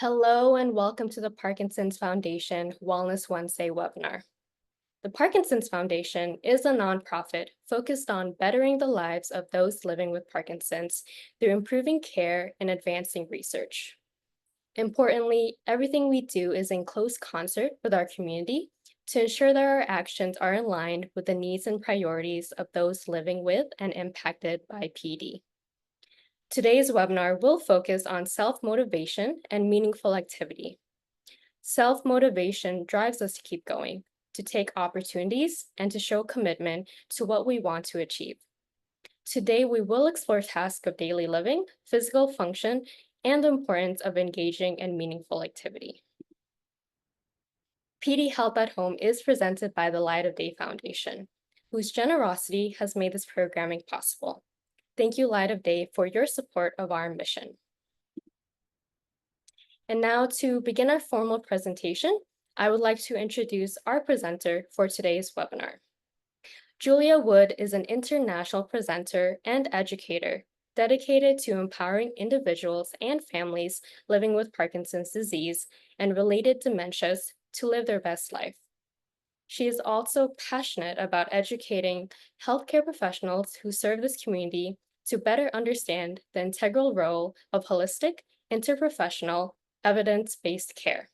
Hello and welcome to the Parkinson's Foundation Wellness Wednesday webinar. The Parkinson's Foundation is a nonprofit focused on bettering the lives of those living with Parkinson's through improving care and advancing research. Importantly, everything we do is in close concert with our community to ensure that our actions are aligned with the needs and priorities of those living with and impacted by PD. Today's webinar will focus on self-motivation and meaningful activity. Self-motivation drives us to keep going, to take opportunities, and to show commitment to what we want to achieve. Today, we will explore tasks of daily living, physical function, and the importance of engaging in meaningful activity. PD Help at Home is presented by the Light of Day Foundation, whose generosity has made this programming possible. Thank you, Light of Day, for your support of our mission. And now to begin our formal presentation, I would like to introduce our presenter for today's webinar. Julia Wood is an international presenter and educator dedicated to empowering individuals and families living with Parkinson's disease and related dementias to live their best life. She is also passionate about educating healthcare professionals who serve this community to better understand the integral role of holistic, interprofessional, evidence-based care.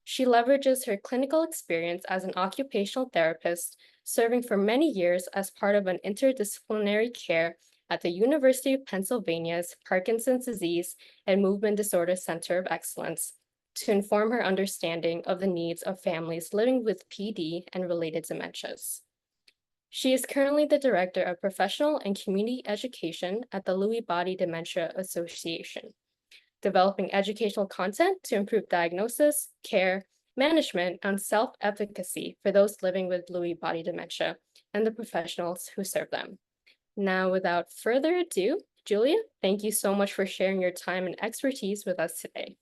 She leverages her clinical experience as an occupational therapist, serving for many years as part of an interdisciplinary care at the University of Pennsylvania's Parkinson's Disease and Movement Disorder Center of Excellence, to inform her understanding of the needs of families living with PD and related dementias. She is currently the Director of Professional and Community Education at the Lewy Body Dementia Association, developing educational content to improve diagnosis, care, management, and self-efficacy for those living with Lewy body dementia and the professionals who serve them. Now, without further ado, Julia, thank you so much for sharing your time and expertise with us today.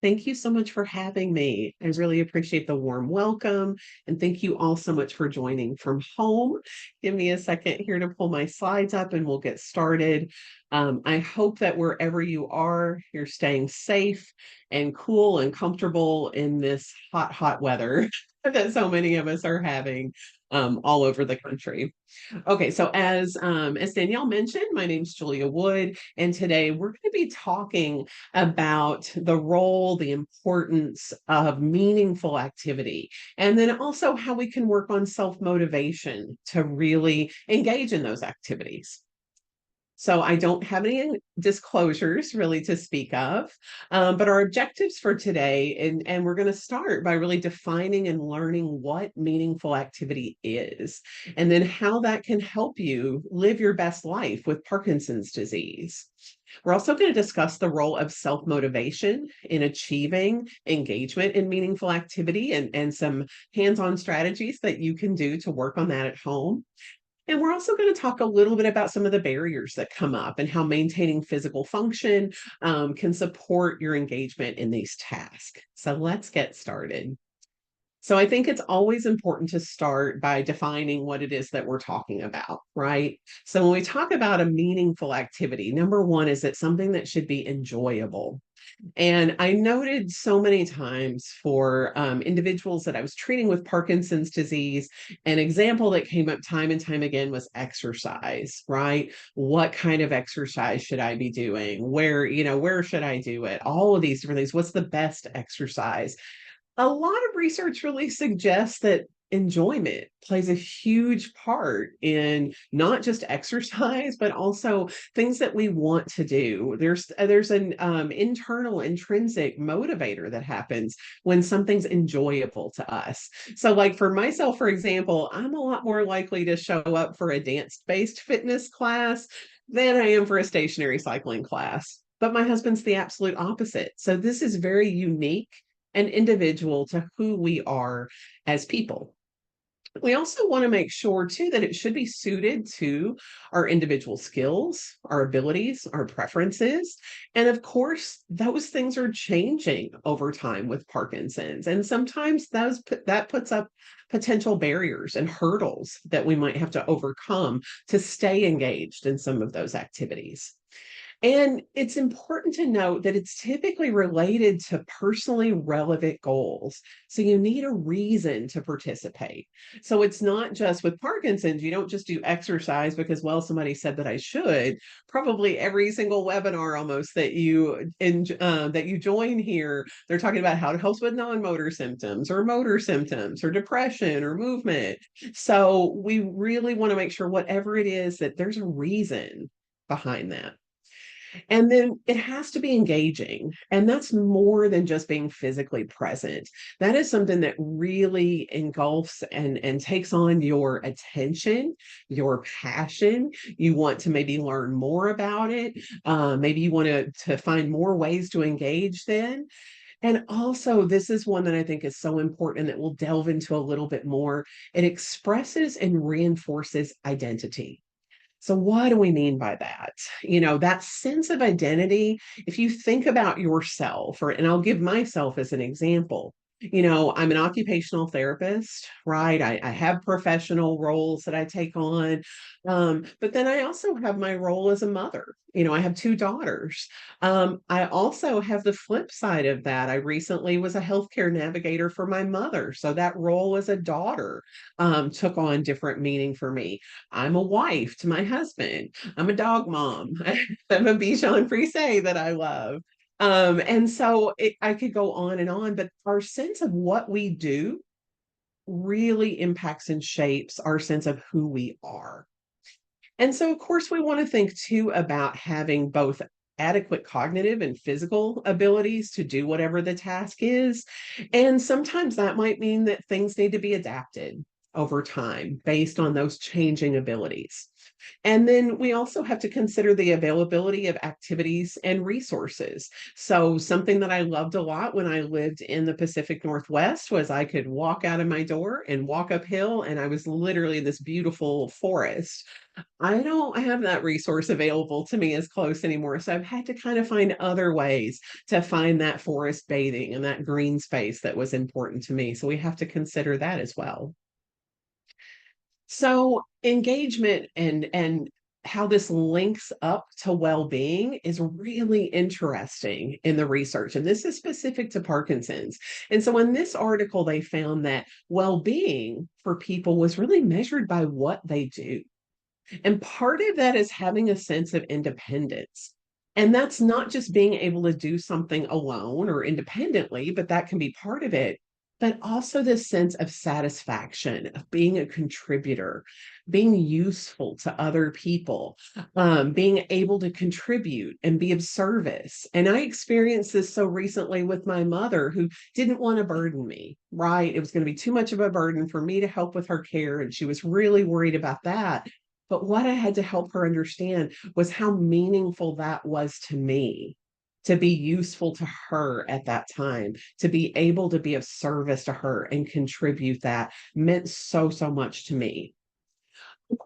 Thank you so much for having me. I really appreciate the warm welcome. And thank you all so much for joining from home. Give me a second here to pull my slides up and we'll get started. I hope that wherever you are, you're staying safe and cool and comfortable in this hot, hot weather that so many of us are having all over the country. Okay, so as Danielle mentioned, my name's Julia Wood, and today we're going to be talking about the role, the importance of meaningful activity, and then also how we can work on self-motivation to really engage in those activities. So I don't have any disclosures really to speak of, but our objectives for today, and we're going to start by really defining and learning what meaningful activity is, and then how that can help you live your best life with Parkinson's disease. We're also going to discuss the role of self-motivation in achieving engagement in meaningful activity and some hands-on strategies that you can do to work on that at home. And we're also going to talk a little bit about some of the barriers that come up and how maintaining physical function can support your engagement in these tasks. So let's get started. So I think it's always important to start by defining what it is that we're talking about, right? So when we talk about a meaningful activity, number one is that something that should be enjoyable. And I noted so many times for individuals that I was treating with Parkinson's disease, an example that came up time and time again was exercise, right? What kind of exercise should I be doing? Where should I do it? All of these different things. What's the best exercise? A lot of research really suggests that enjoyment plays a huge part in not just exercise, but also things that we want to do. There's an internal intrinsic motivator that happens when something's enjoyable to us. So, like for myself, for example, I'm a lot more likely to show up for a dance-based fitness class than I am for a stationary cycling class. But my husband's the absolute opposite. So this is very unique and individual to who we are as people. We also want to make sure too that it should be suited to our individual skills, our abilities, our preferences. And of course, those things are changing over time with Parkinson's. And sometimes that puts up potential barriers and hurdles that we might have to overcome to stay engaged in some of those activities. And it's important to note that it's typically related to personally relevant goals. So you need a reason to participate. So it's not just with Parkinson's, you don't just do exercise because, well, somebody said that I should. Probably every single webinar almost that you join here, they're talking about how it helps with non-motor symptoms or motor symptoms or depression or movement. So we really want to make sure whatever it is that there's a reason behind that. And then it has to be engaging. And that's more than just being physically present. That is something that really engulfs and takes on your attention, your passion. You want to maybe learn more about it. Maybe you want to find more ways to engage then. And also, this is one that I think is so important that we'll delve into a little bit more. It expresses and reinforces identity. So, what do we mean by that? That sense of identity, if you think about yourself, and I'll give myself as an example. I'm an occupational therapist, right? I have professional roles that I take on. But then I also have my role as a mother. I have two daughters. I also have the flip side of that. I recently was a healthcare navigator for my mother. So that role as a daughter took on different meaning for me. I'm a wife to my husband. I'm a dog mom. I'm a Bichon Frise that I love. And so I could go on, but our sense of what we do really impacts and shapes our sense of who we are. And so, of course, we want to think too about having both adequate cognitive and physical abilities to do whatever the task is. And sometimes that might mean that things need to be adapted over time based on those changing abilities. And then we also have to consider the availability of activities and resources. So, something that I loved a lot when I lived in the Pacific Northwest was I could walk out of my door and walk uphill, and I was literally in this beautiful forest. I don't have that resource available to me as close anymore. So I've had to kind of find other ways to find that forest bathing and that green space that was important to me. So we have to consider that as well. So engagement and how this links up to well-being is really interesting in the research. And this is specific to Parkinson's. And so in this article, they found that well-being for people was really measured by what they do. And part of that is having a sense of independence. And that's not just being able to do something alone or independently, but that can be part of it. But also this sense of satisfaction, of being a contributor, being useful to other people, being able to contribute and be of service. And I experienced this so recently with my mother who didn't want to burden me, right? It was going to be too much of a burden for me to help with her care. And she was really worried about that. But what I had to help her understand was how meaningful that was to me, to be useful to her at that time, to be able to be of service to her and contribute that meant so, so much to me.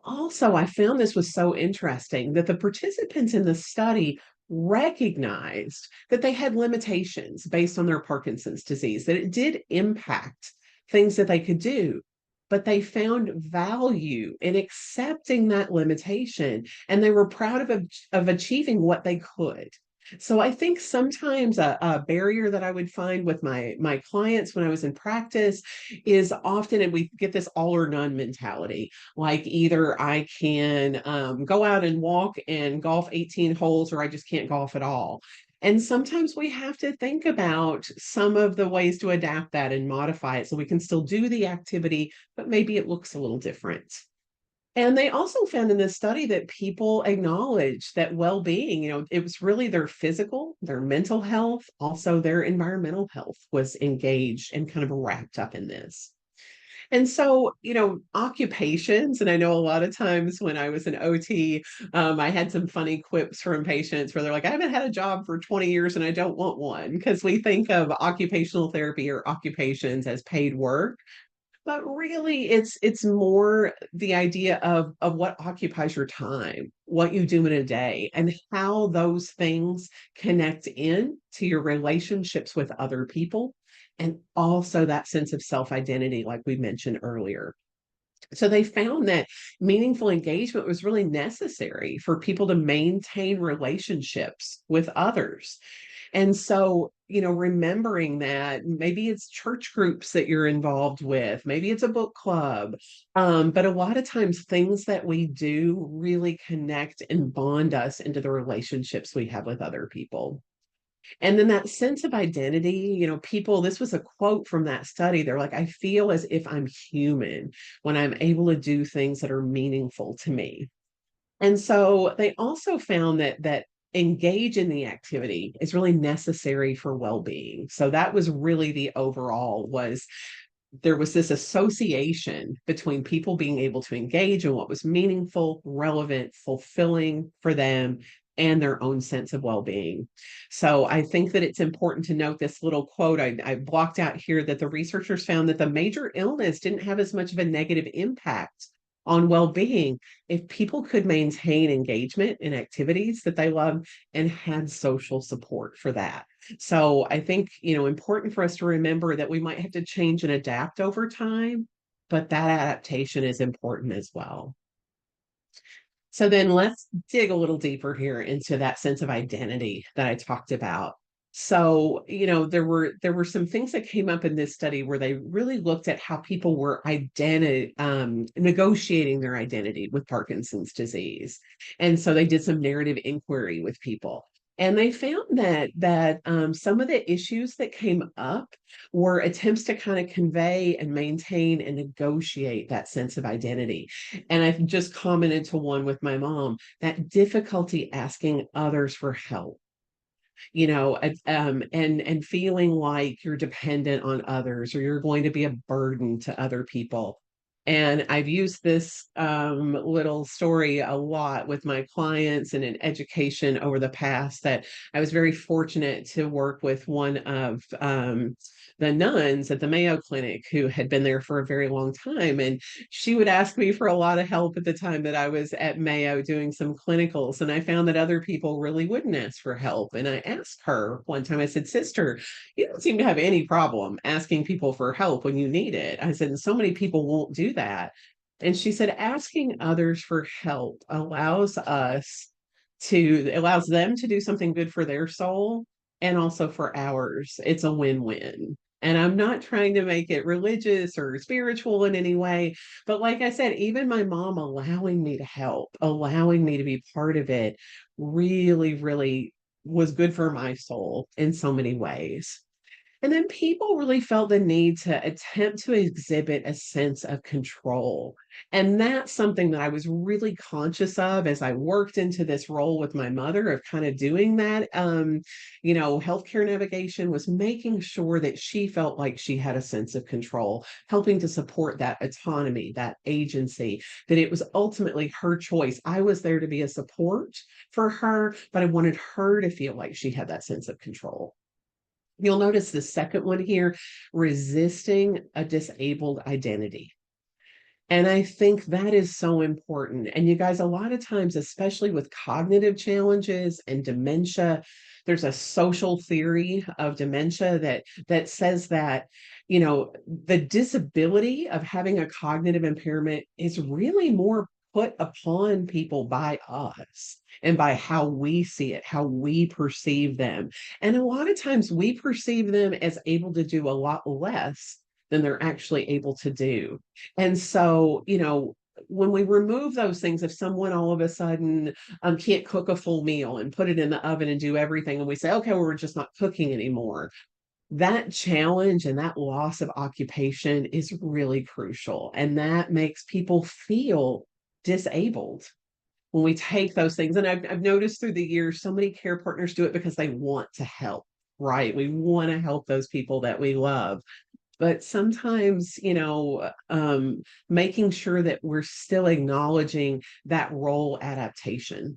Also, I found this was so interesting that the participants in the study recognized that they had limitations based on their Parkinson's disease, that it did impact things that they could do. But they found value in accepting that limitation and they were proud of achieving what they could. So I think sometimes a barrier that I would find with my clients when I was in practice is often, and we get this all or none mentality, like either I can go out and walk and golf 18 holes, or I just can't golf at all. And sometimes we have to think about some of the ways to adapt that and modify it so we can still do the activity, but maybe it looks a little different. And they also found in this study that people acknowledge that well-being, it was really their physical, their mental health, also their environmental health was engaged and kind of wrapped up in this. And so, occupations, and I know a lot of times when I was an OT, I had some funny quips from patients where they're like, I haven't had a job for 20 years and I don't want one, because we think of occupational therapy or occupations as paid work. But really, it's more the idea of what occupies your time, what you do in a day, and how those things connect in to your relationships with other people, and also that sense of self-identity, like we mentioned earlier. So they found that meaningful engagement was really necessary for people to maintain relationships with others. And so, remembering that maybe it's church groups that you're involved with, maybe it's a book club. But a lot of times, things that we do really connect and bond us into the relationships we have with other people. And then that sense of identity, people, this was a quote from that study. They're like, I feel as if I'm human when I'm able to do things that are meaningful to me. And so they also found that engage in the activity is really necessary for well-being. So that was really the overall was there was this association between people being able to engage in what was meaningful, relevant, fulfilling for them and their own sense of well-being. So I think that it's important to note this little quote I blocked out here that the researchers found that the major illness didn't have as much of a negative impact on well-being if people could maintain engagement in activities that they love and had social support for that. So I think, important for us to remember that we might have to change and adapt over time, but that adaptation is important as well. So then let's dig a little deeper here into that sense of identity that I talked about. So, there were some things that came up in this study where they really looked at how people were negotiating their identity with Parkinson's disease. And so they did some narrative inquiry with people. And they found that some of the issues that came up were attempts to kind of convey and maintain and negotiate that sense of identity. And I've just commented to one with my mom that difficulty asking others for help, and feeling like you're dependent on others or you're going to be a burden to other people. And I've used this little story a lot with my clients and in education over the past that I was very fortunate to work with one of the nuns at the Mayo Clinic who had been there for a very long time. And she would ask me for a lot of help at the time that I was at Mayo doing some clinicals. And I found that other people really wouldn't ask for help. And I asked her one time, I said, Sister, you don't seem to have any problem asking people for help when you need it. I said, and so many people won't do that. And she said, asking others for help allows them to do something good for their soul and also for ours. It's a win-win. And I'm not trying to make it religious or spiritual in any way. But like I said, even my mom allowing me to help, allowing me to be part of it, really, really was good for my soul in so many ways. And then people really felt the need to attempt to exhibit a sense of control. And that's something that I was really conscious of as I worked into this role with my mother of kind of doing that. Healthcare navigation was making sure that she felt like she had a sense of control, helping to support that autonomy, that agency, that it was ultimately her choice. I was there to be a support for her, but I wanted her to feel like she had that sense of control. You'll notice the second one here, resisting a disabled identity. And I think that is so important. And you guys, a lot of times, especially with cognitive challenges and dementia, there's a social theory of dementia that says that, the disability of having a cognitive impairment is really more put upon people by us and by how we see it, how we perceive them. And a lot of times we perceive them as able to do a lot less than they're actually able to do. And so, when we remove those things, if someone all of a sudden can't cook a full meal and put it in the oven and do everything, and we say, okay, well, we're just not cooking anymore, that challenge and that loss of occupation is really crucial. And that makes people feel disabled when we take those things. And I've noticed through the years, so many care partners do it because they want to help, right? We want to help those people that we love. But sometimes, making sure that we're still acknowledging that role adaptation,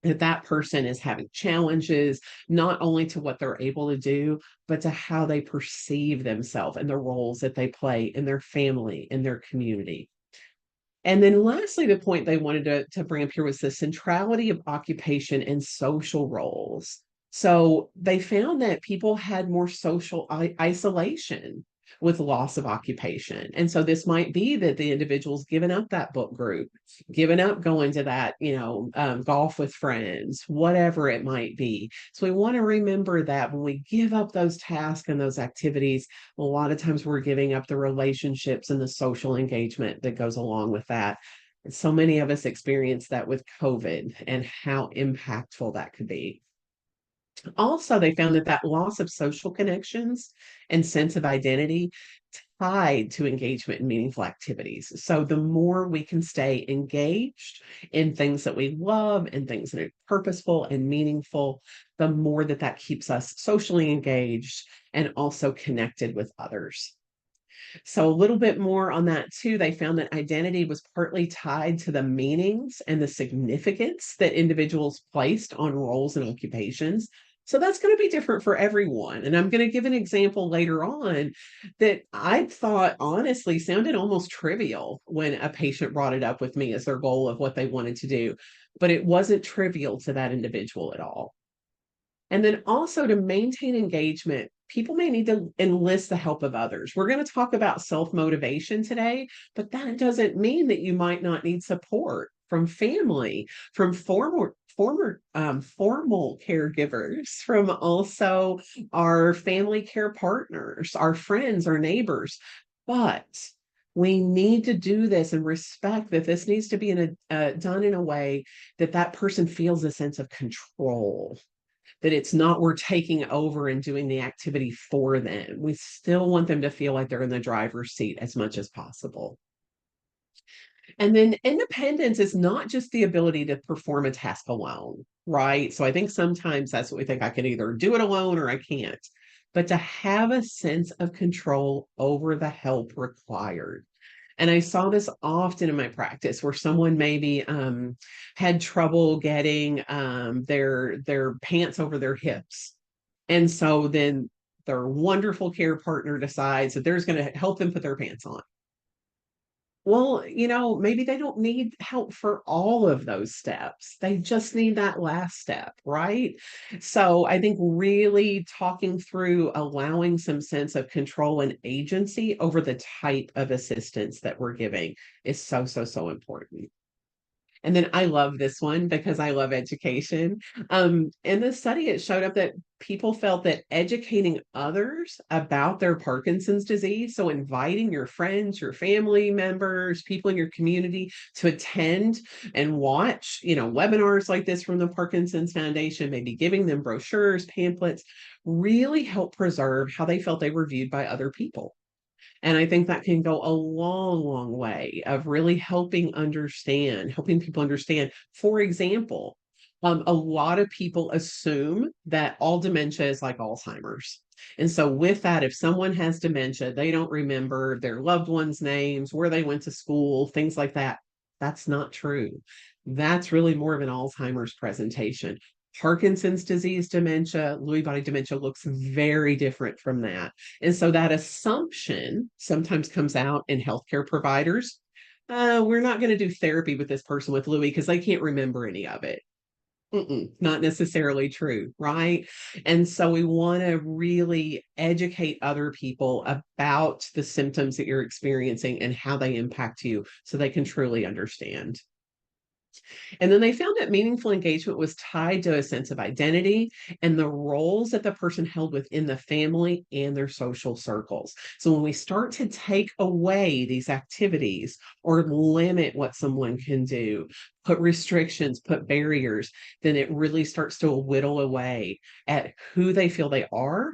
that that person is having challenges, not only to what they're able to do, but to how they perceive themselves and the roles that they play in their family, in their community. And then lastly, the point they wanted to bring up here was the centrality of occupation and social roles. So they found that people had more social isolation with loss of occupation. And so this might be that the individual's given up that book group, given up going to that, golf with friends, whatever it might be. So we want to remember that when we give up those tasks and those activities, a lot of times we're giving up the relationships and the social engagement that goes along with that. And so many of us experience that with COVID and how impactful that could be. Also, they found that that loss of social connections and sense of identity tied to engagement in meaningful activities. So the more we can stay engaged in things that we love and things that are purposeful and meaningful, the more that that keeps us socially engaged and also connected with others. So, a little bit more on that too. They found that identity was partly tied to the meanings and the significance that individuals placed on roles and occupations. So, that's going to be different for everyone. And I'm going to give an example later on that I thought honestly sounded almost trivial when a patient brought it up with me as their goal of what they wanted to do. But it wasn't trivial to that individual at all. And then also to maintain engagement, people may need to enlist the help of others. We're going to talk about self motivation today, but that doesn't mean that you might not need support from family, from formal caregivers, from also our family care partners, our friends, our neighbors. But we need to do this and respect that this needs to be done in a way that that person feels a sense of control, that it's not we're taking over and doing the activity for them. We still want them to feel like they're in the driver's seat as much as possible. And then independence is not just the ability to perform a task alone, right? So I think sometimes that's what we think, I can either do it alone or I can't. But to have a sense of control over the help required. And I saw this often in my practice where someone maybe had trouble getting their pants over their hips. And so then their wonderful care partner decides that there's going to help them put their pants on. Well, maybe they don't need help for all of those steps. They just need that last step, right? So I think really talking through allowing some sense of control and agency over the type of assistance that we're giving is so, so, so important. And then I love this one because I love education. In the study, it showed up that people felt that educating others about their Parkinson's disease, so inviting your friends, your family members, people in your community to attend and watch, webinars like this from the Parkinson's Foundation, maybe giving them brochures, pamphlets, really help preserve how they felt they were viewed by other people. And I think that can go a long, long way of really helping people understand. For example, a lot of people assume that all dementia is like Alzheimer's. And so, with that, if someone has dementia, they don't remember their loved ones' names, where they went to school, things like that. That's not true. That's really more of an Alzheimer's presentation. Parkinson's disease dementia, Lewy body dementia looks very different from that. And so that assumption sometimes comes out in healthcare providers. We're not going to do therapy with this person with Lewy because they can't remember any of it. Not necessarily true, right? And so we want to really educate other people about the symptoms that you're experiencing and how they impact you so they can truly understand. And then they found that meaningful engagement was tied to a sense of identity and the roles that the person held within the family and their social circles. So when we start to take away these activities or limit what someone can do, put restrictions, put barriers, then it really starts to whittle away at who they feel they are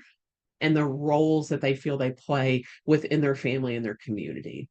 and the roles that they feel they play within their family and their community.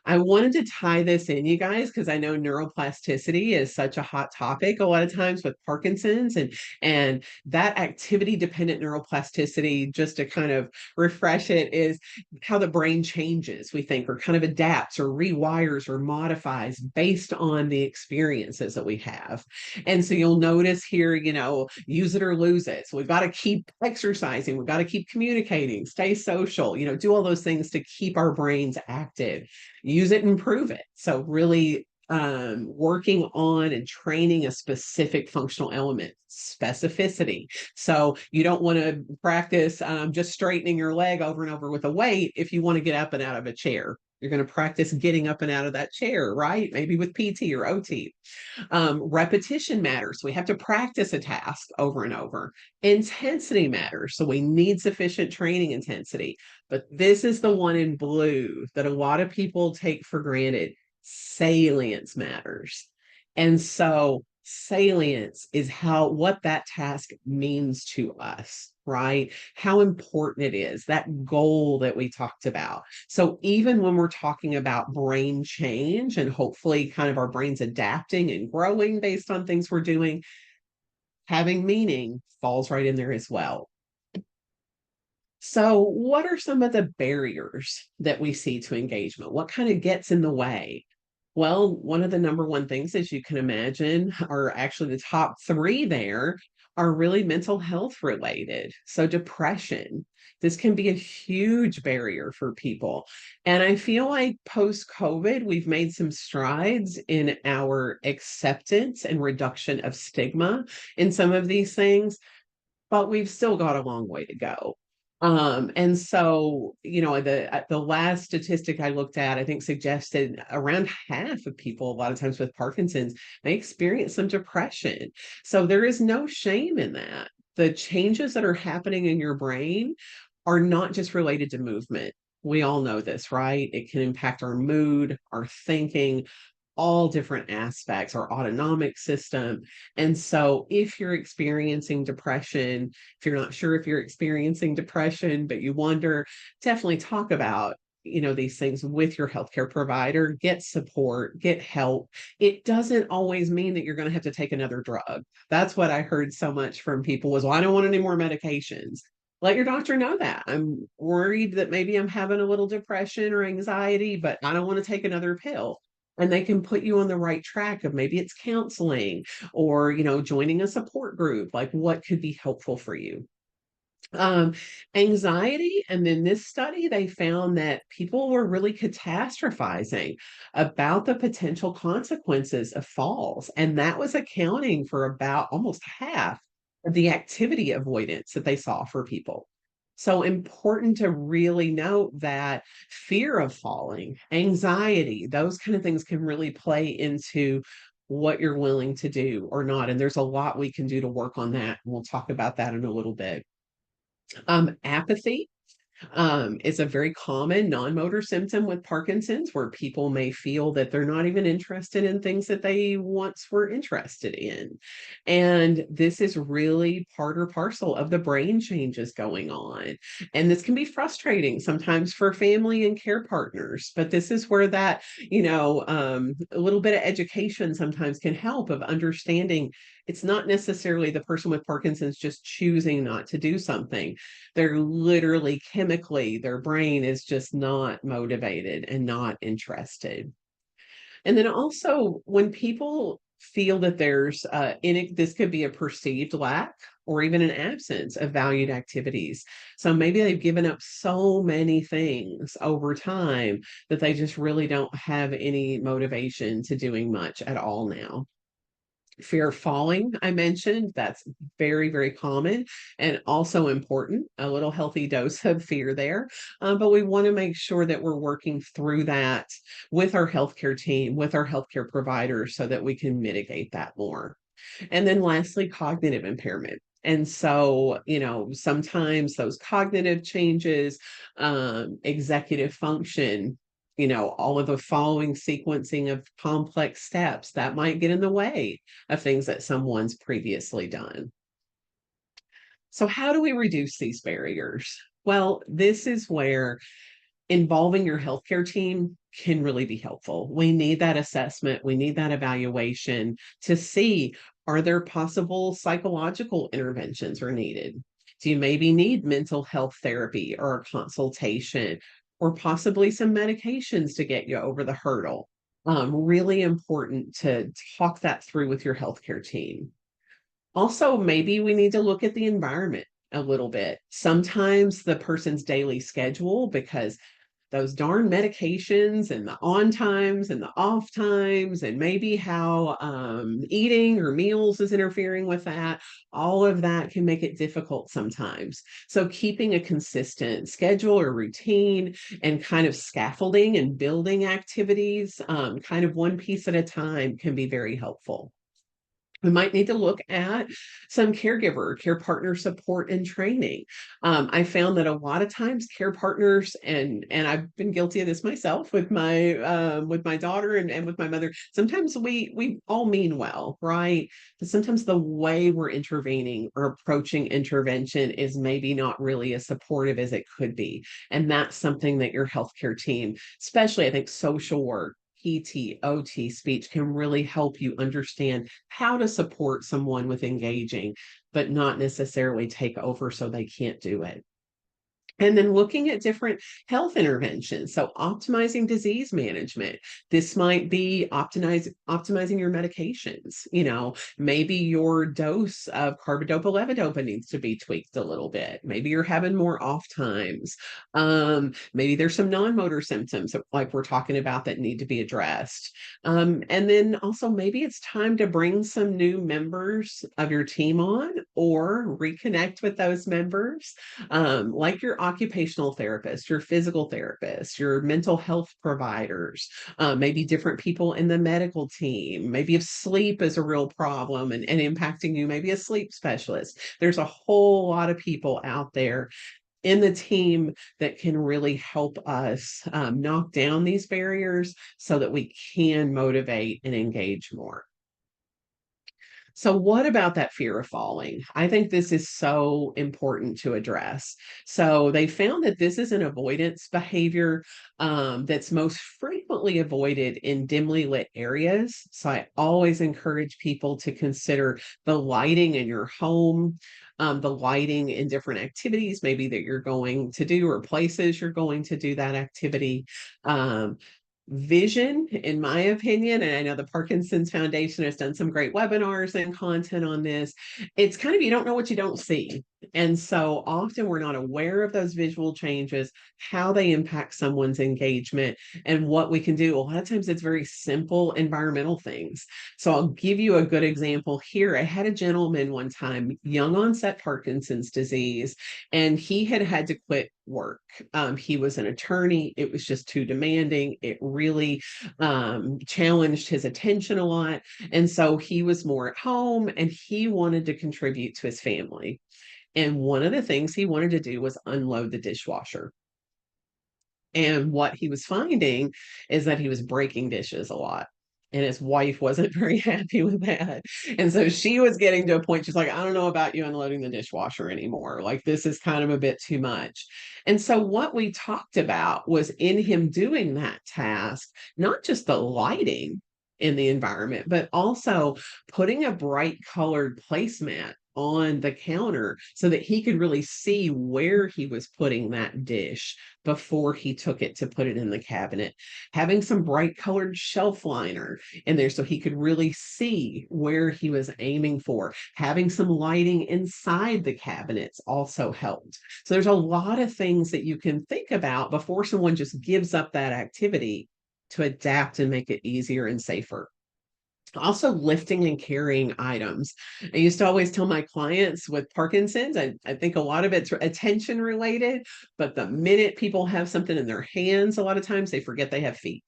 I wanted to tie this in, you guys, because I know neuroplasticity is such a hot topic a lot of times with Parkinson's and that activity dependent neuroplasticity, just to kind of refresh it, is how the brain changes, we think, or kind of adapts or rewires or modifies based on the experiences that we have. And so you'll notice here, use it or lose it. So we've got to keep exercising, we've got to keep communicating, stay social, do all those things to keep our brains active. Use it and prove it. So really working on and training a specific functional element, specificity. So you don't want to practice just straightening your leg over and over with a weight if you want to get up and out of a chair. You're going to practice getting up and out of that chair, right? Maybe with PT or OT. Repetition matters. We have to practice a task over and over. Intensity matters. So we need sufficient training intensity. But this is the one in blue that a lot of people take for granted. Salience matters. And so salience is what that task means to us, right? How important it is, that goal that we talked about. So even when we're talking about brain change and hopefully kind of our brains adapting and growing based on things we're doing, having meaning falls right in there as well. So, what are some of the barriers that we see to engagement? What kind of gets in the way? Well, one of the number one things, as you can imagine, are actually the top three there are really mental health related. So, depression, this can be a huge barrier for people. And I feel like post COVID, we've made some strides in our acceptance and reduction of stigma in some of these things, but we've still got a long way to go. And so, the last statistic I looked at, I think suggested around half of people, a lot of times with Parkinson's, may experience some depression. So there is no shame in that. The changes that are happening in your brain are not just related to movement. We all know this, right? It can impact our mood, our thinking, all different aspects, our autonomic system. And so, if you're experiencing depression, if you're not sure if you're experiencing depression, but you wonder, definitely talk about these things with your healthcare provider, get support, get help. It doesn't always mean that you're going to have to take another drug. That's what I heard so much from people was, well, I don't want any more medications. Let your doctor know that I'm worried that maybe I'm having a little depression or anxiety, but I don't want to take another pill, and they can put you on the right track of maybe it's counseling or joining a support group, like what could be helpful for you. um, Anxiety, and in this study they found that people were really catastrophizing about the potential consequences of falls, and that was accounting for about almost half of the activity avoidance that they saw for people. So important to really note that fear of falling, anxiety, those kind of things can really play into what you're willing to do or not. And there's a lot we can do to work on that. And we'll talk about that in a little bit. Apathy is a very common non-motor symptom with Parkinson's, where people may feel that they're not even interested in things that they once were interested in. And this is really part or parcel of the brain changes going on. And this can be frustrating sometimes for family and care partners, but this is where that, a little bit of education sometimes can help of understanding it's not necessarily the person with Parkinson's just choosing not to do something. They're literally chemically, their brain is just not motivated and not interested. And then also, when people feel that there's this could be a perceived lack or even an absence of valued activities. So maybe they've given up so many things over time that they just really don't have any motivation to doing much at all now. Fear of falling, I mentioned, that's very, very common and also important. A little healthy dose of fear there. But we want to make sure that we're working through that with our healthcare team, with our healthcare providers, so that we can mitigate that more. And then lastly, cognitive impairment. And so, sometimes those cognitive changes, executive function, all of the following sequencing of complex steps that might get in the way of things that someone's previously done. So, how do we reduce these barriers? Well, this is where involving your healthcare team can really be helpful. We need that assessment, we need that evaluation to see, are there possible psychological interventions are needed? Do you maybe need mental health therapy or a consultation or possibly some medications to get you over the hurdle? Really important to talk that through with your healthcare team. Also, maybe we need to look at the environment a little bit. Sometimes the person's daily schedule, because those darn medications and the on times and the off times, and maybe how eating or meals is interfering with that. All of that can make it difficult sometimes. So, keeping a consistent schedule or routine and kind of scaffolding and building activities, kind of one piece at a time, can be very helpful. We might need to look at some caregiver, care partner support and training. I found that a lot of times care partners, and I've been guilty of this myself with my daughter and with my mother. Sometimes we all mean well, right? But sometimes the way we're intervening or approaching intervention is maybe not really as supportive as it could be, and that's something that your healthcare team, especially I think social work, PT, OT, speech, can really help you understand how to support someone with engaging, but not necessarily take over so they can't do it. And then looking at different health interventions. So optimizing disease management. This might be optimizing your medications. Maybe your dose of carbidopa levodopa needs to be tweaked a little bit. Maybe you're having more off times. Maybe there's some non-motor symptoms like we're talking about that need to be addressed. And then also maybe it's time to bring some new members of your team on or reconnect with those members, like your occupational therapist, your physical therapist, your mental health providers, maybe different people in the medical team. Maybe if sleep is a real problem and impacting you, maybe a sleep specialist. There's a whole lot of people out there in the team that can really help us knock down these barriers so that we can motivate and engage more. So, what about that fear of falling? I think this is so important to address. So, they found that this is an avoidance behavior that's most frequently avoided in dimly lit areas. So, I always encourage people to consider the lighting in your home, the lighting in different activities, maybe that you're going to do, or places you're going to do that activity. Um, Vision, in my opinion, and I know the Parkinson's Foundation has done some great webinars and content on this. It's kind of, you don't know what you don't see. And so often we're not aware of those visual changes, how they impact someone's engagement, and what we can do. A lot of times it's very simple environmental things. So I'll give you a good example here. I had a gentleman one time, young onset Parkinson's disease, and he had to quit work. He was an attorney. It was just too demanding. It really challenged his attention a lot. And so he was more at home and he wanted to contribute to his family. And one of the things he wanted to do was unload the dishwasher. And what he was finding is that he was breaking dishes a lot. And his wife wasn't very happy with that. And so she was getting to a point, she's like, I don't know about you unloading the dishwasher anymore. Like, this is kind of a bit too much. And so, what we talked about was in him doing that task, not just the lighting in the environment, but also putting a bright colored placemat on the counter so that he could really see where he was putting that dish before he took it to put it in the cabinet. Having some bright colored shelf liner in there so he could really see where he was aiming for. Having some lighting inside the cabinets also helped. So there's a lot of things that you can think about before someone just gives up that activity to adapt and make it easier and safer. Also, lifting and carrying items. I used to always tell my clients with Parkinson's, I think a lot of it's attention related, but the minute people have something in their hands, a lot of times they forget they have feet.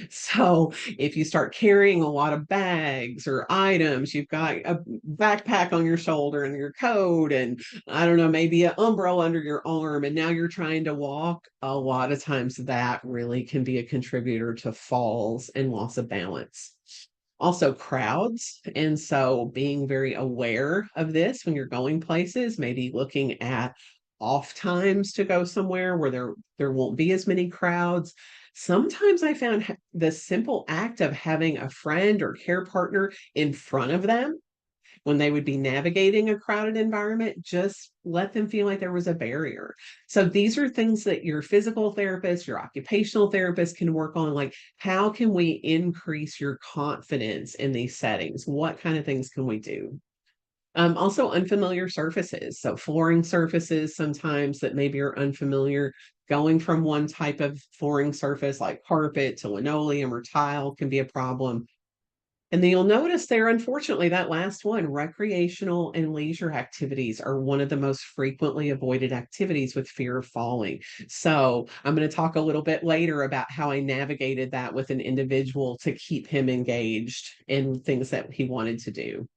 So if you start carrying a lot of bags or items, you've got a backpack on your shoulder and your coat, and I don't know, maybe an umbrella under your arm, and now you're trying to walk, a lot of times that really can be a contributor to falls and loss of balance. Also crowds, and so being very aware of this when you're going places, maybe looking at off times to go somewhere where there won't be as many crowds. Sometimes I found the simple act of having a friend or care partner in front of them when they would be navigating a crowded environment, just let them feel like there was a barrier. So these are things that your physical therapist, your occupational therapist can work on. Like, how can we increase your confidence in these settings? What kind of things can we do? Also, unfamiliar surfaces. So, flooring surfaces sometimes that maybe are unfamiliar. Going from one type of flooring surface like carpet to linoleum or tile can be a problem. And then you'll notice there, unfortunately, that last one, recreational and leisure activities are one of the most frequently avoided activities with fear of falling. So, I'm going to talk a little bit later about how I navigated that with an individual to keep him engaged in things that he wanted to do.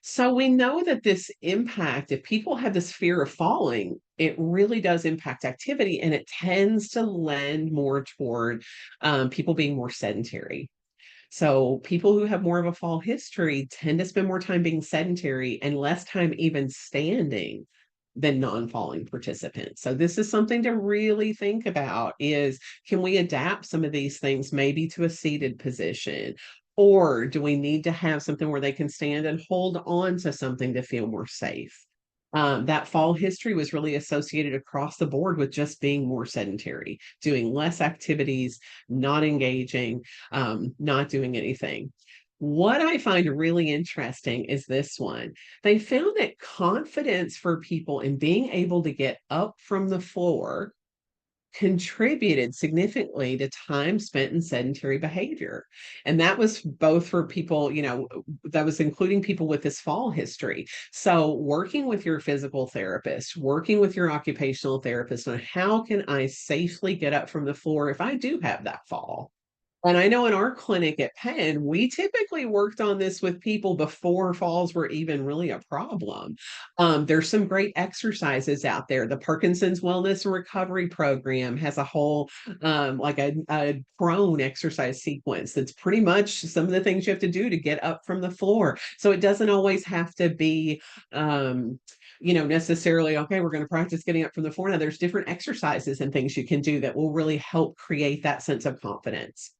So we know that this impact, if people have this fear of falling, it really does impact activity and it tends to lend more toward people being more sedentary. So people who have more of a fall history tend to spend more time being sedentary and less time even standing than non-falling participants. So this is something to really think about is can we adapt some of these things maybe to a seated position? Or do we need to have something where they can stand and hold on to something to feel more safe? That fall history was really associated across the board with just being more sedentary, doing less activities, not engaging, not doing anything. What I find really interesting is this one. They found that confidence for people in being able to get up from the floor contributed significantly to time spent in sedentary behavior. And that was both for people, that was including people with this fall history. So, working with your physical therapist, working with your occupational therapist on how can I safely get up from the floor if I do have that fall? And I know in our clinic at Penn, we typically worked on this with people before falls were even really a problem. There's some great exercises out there. The Parkinson's Wellness and Recovery Program has a whole, like a prone exercise sequence that's pretty much some of the things you have to do to get up from the floor. So it doesn't always have to be, necessarily, okay, we're going to practice getting up from the floor. Now, there's different exercises and things you can do that will really help create that sense of confidence.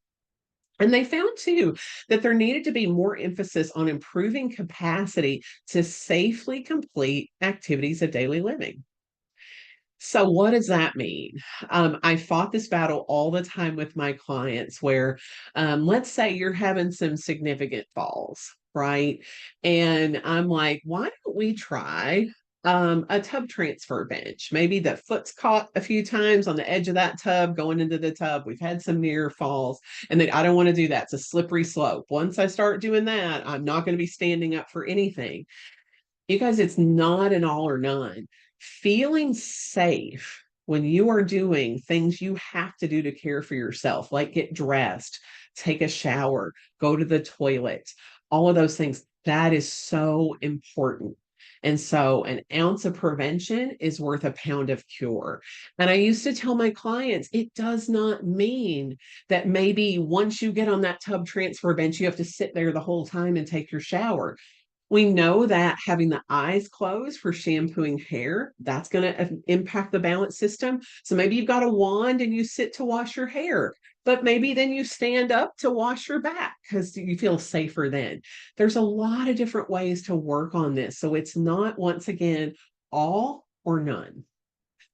And they found too that there needed to be more emphasis on improving capacity to safely complete activities of daily living. So, what does that mean? I fought this battle all the time with my clients where, let's say you're having some significant falls, right? And I'm like, why don't we try a tub transfer bench? Maybe the foot's caught a few times on the edge of that tub going into the tub. We've had some near falls, and then I don't want to do that. It's a slippery slope. Once I start doing that, I'm not going to be standing up for anything. You guys, it's not an all or none. Feeling safe when you are doing things you have to do to care for yourself, like get dressed, take a shower, go to the toilet, all of those things, that is so important. And so, an ounce of prevention is worth a pound of cure. And I used to tell my clients, it does not mean that maybe once you get on that tub transfer bench, you have to sit there the whole time and take your shower. We know that having the eyes closed for shampooing hair, that's going to impact the balance system. So maybe you've got a wand and you sit to wash your hair, but maybe then you stand up to wash your back because you feel safer then. There's a lot of different ways to work on this. So it's not, once again, all or none.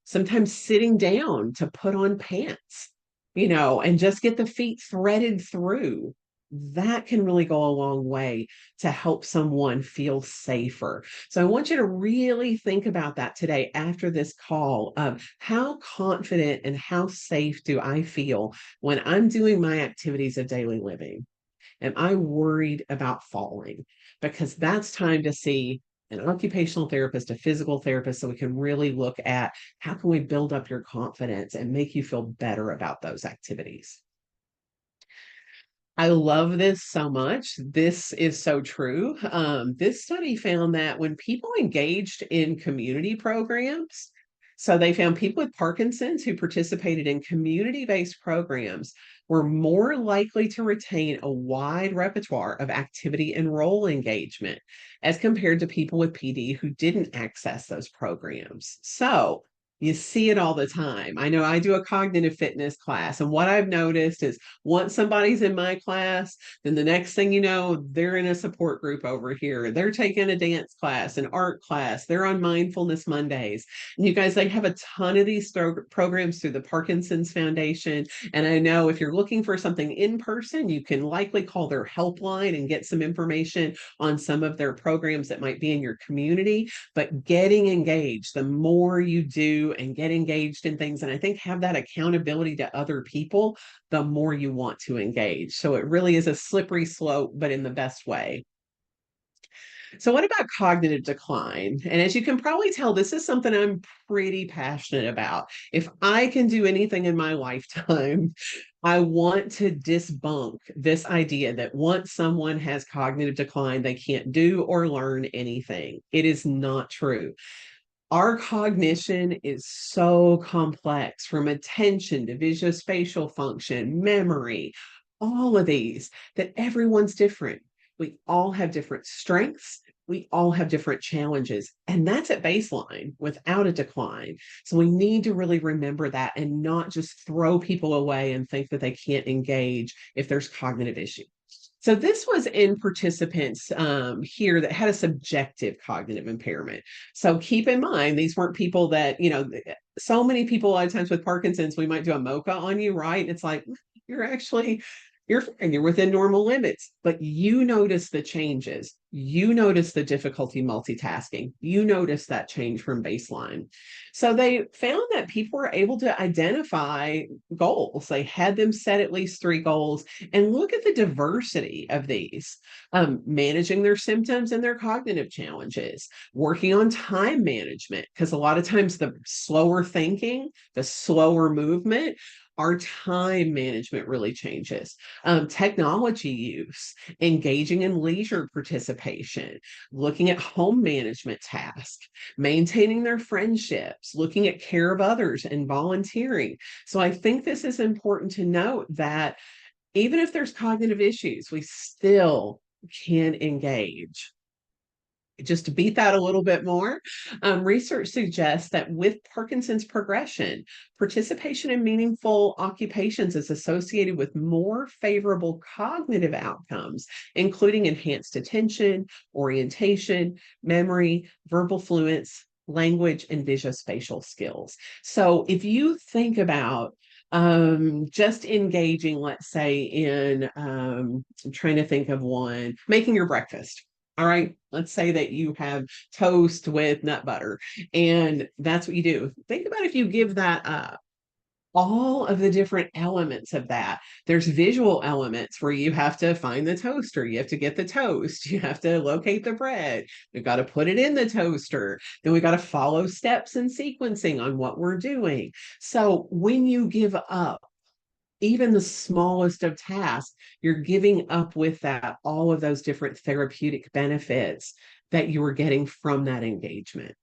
Sometimes sitting down to put on pants, and just get the feet threaded through. That can really go a long way to help someone feel safer. So I want you to really think about that today after this call of how confident and how safe do I feel when I'm doing my activities of daily living? Am I worried about falling? Because that's time to see an occupational therapist, a physical therapist, so we can really look at how can we build up your confidence and make you feel better about those activities. I love this so much. This is so true. This study found that when people engaged in community programs, so they found people with Parkinson's who participated in community based programs were more likely to retain a wide repertoire of activity and role engagement as compared to people with PD who didn't access those programs. So, You see it all the time. I know I do a cognitive fitness class, and what I've noticed is once somebody's in my class, then the next thing you know, they're in a support group over here. They're taking a dance class, an art class. They're on Mindfulness Mondays. And you guys, they have a ton of these programs through the Parkinson's Foundation. And I know if you're looking for something in person, you can likely call their helpline and get some information on some of their programs that might be in your community. But getting engaged, the more you do and get engaged in things, and I think have that accountability to other people, the more you want to engage. So it really is a slippery slope, but in the best way. So, what about cognitive decline? And as you can probably tell, this is something I'm pretty passionate about. If I can do anything in my lifetime, I want to debunk this idea that once someone has cognitive decline, they can't do or learn anything. It is not true. Our cognition is so complex, from attention to visuospatial function, memory, all of these, that everyone's different. We all have different strengths. We all have different challenges. And that's at baseline without a decline. So we need to really remember that and not just throw people away and think that they can't engage if there's cognitive issues. So this was in participants here that had a subjective cognitive impairment. So keep in mind, these weren't people that, so many people a lot of times with Parkinson's, we might do a mocha on you, right? It's like, you're actually, you're fine, you're within normal limits, but you notice the changes. You notice the difficulty multitasking. You notice that change from baseline. So they found that people were able to identify goals. They had them set at least 3 goals and look at the diversity of these, managing their symptoms and their cognitive challenges, working on time management, because a lot of times the slower thinking, the slower movement, our time management really changes. Technology use, engaging in leisure participation, looking at home management tasks, maintaining their friendships, looking at care of others, and volunteering. So I think this is important to note that even if there's cognitive issues, we still can engage. Just to beat that a little bit more, research suggests that with Parkinson's progression, participation in meaningful occupations is associated with more favorable cognitive outcomes, including enhanced attention, orientation, memory, verbal fluence, language, and visuospatial skills. So if you think about just engaging, let's say, in I'm trying to think of one, making your breakfast. All right, let's say that you have toast with nut butter, and that's what you do. Think about if you give that up, all of the different elements of that. There's visual elements where you have to find the toaster, you have to get the toast, you have to locate the bread, we've got to put it in the toaster, then we've got to follow steps and sequencing on what we're doing. So when you give up even the smallest of tasks, you're giving up with that all of those different therapeutic benefits that you were getting from that engagement.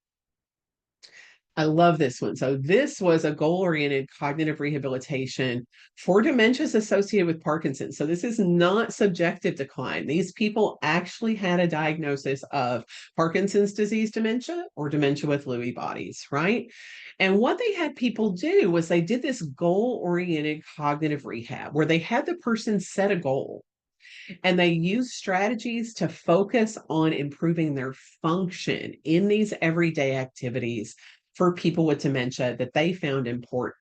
I love this one. So, this was a goal oriented cognitive rehabilitation for dementias associated with Parkinson's. So, this is not subjective decline. These people actually had a diagnosis of Parkinson's disease dementia or dementia with Lewy bodies, right? And what they had people do was they did this goal oriented cognitive rehab where they had the person set a goal and they use strategies to focus on improving their function in these everyday activities for people with dementia that they found important.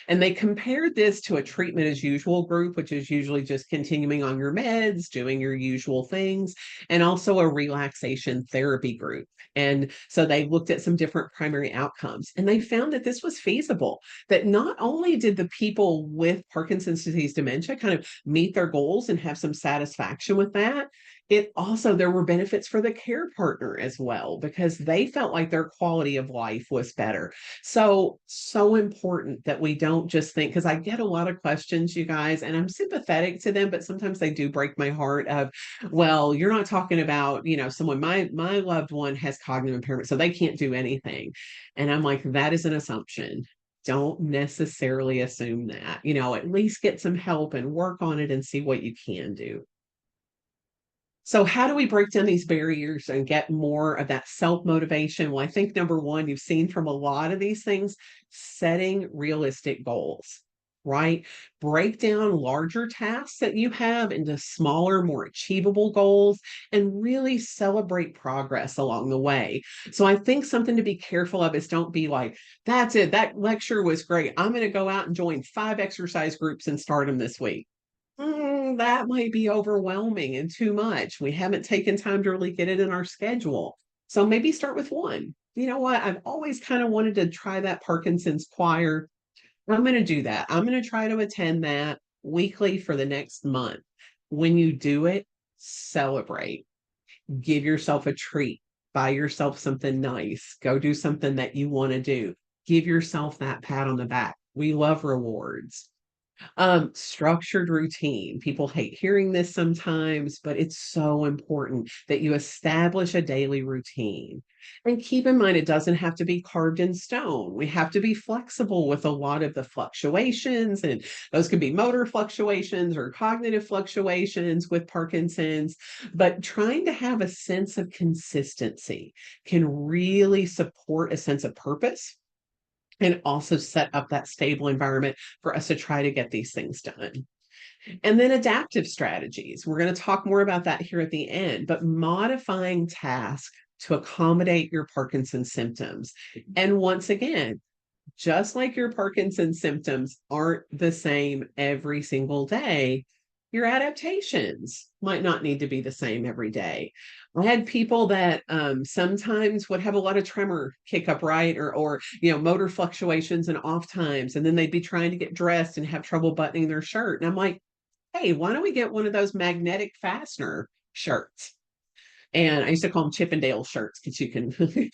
And they compared this to a treatment as usual group, which is usually just continuing on your meds, doing your usual things, and also a relaxation therapy group. And so they looked at some different primary outcomes and they found that this was feasible, that not only did the people with Parkinson's disease dementia kind of meet their goals and have some satisfaction with that, it also, there were benefits for the care partner as well, because they felt like their quality of life was better. So important that we don't just think, because I get a lot of questions, you guys, and I'm sympathetic to them, but sometimes they do break my heart of, well, you're not talking about, someone, my loved one has cognitive impairment, so they can't do anything. And I'm like, that is an assumption. Don't necessarily assume that, at least get some help and work on it and see what you can do. So, how do we break down these barriers and get more of that self motivation? Well, I think number one, you've seen from a lot of these things, setting realistic goals, right? Break down larger tasks that you have into smaller, more achievable goals and really celebrate progress along the way. So, I think something to be careful of is don't be like, that's it, that lecture was great. I'm going to go out and join 5 exercise groups and start them this week. That might be overwhelming and too much. We haven't taken time to really get it in our schedule. So maybe start with one. You know what? I've always kind of wanted to try that Parkinson's choir. I'm going to do that. I'm going to try to attend that weekly for the next month. When you do it, celebrate. Give yourself a treat. Buy yourself something nice. Go do something that you want to do. Give yourself that pat on the back. We love rewards. Structured routine. People hate hearing this sometimes, but it's so important that you establish a daily routine. And keep in mind, it doesn't have to be carved in stone. We have to be flexible with a lot of the fluctuations, and those could be motor fluctuations or cognitive fluctuations with Parkinson's. But trying to have a sense of consistency can really support a sense of purpose and also set up that stable environment for us to try to get these things done. And then adaptive strategies. We're going to talk more about that here at the end, but modifying tasks to accommodate your Parkinson's symptoms. And once again, just like your Parkinson's symptoms aren't the same every single day, your adaptations might not need to be the same every day. I had people that sometimes would have a lot of tremor kick up, right? Or motor fluctuations and off times. And then they'd be trying to get dressed and have trouble buttoning their shirt. And I'm like, hey, why don't we get one of those magnetic fastener shirts? And I used to call them Chippendale shirts because you can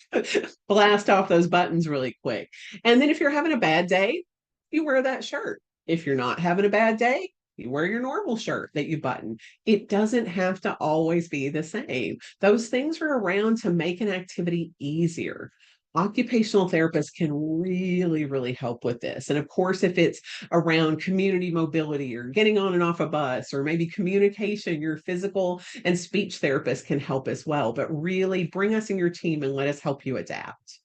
blast off those buttons really quick. And then if you're having a bad day, you wear that shirt. If you're not having a bad day, you wear your normal shirt that you button. It doesn't have to always be the same. Those things are around to make an activity easier. Occupational therapists can really, really help with this. And of course, if it's around community mobility or getting on and off a bus or maybe communication, your physical and speech therapist can help as well. But really bring us in your team and let us help you adapt.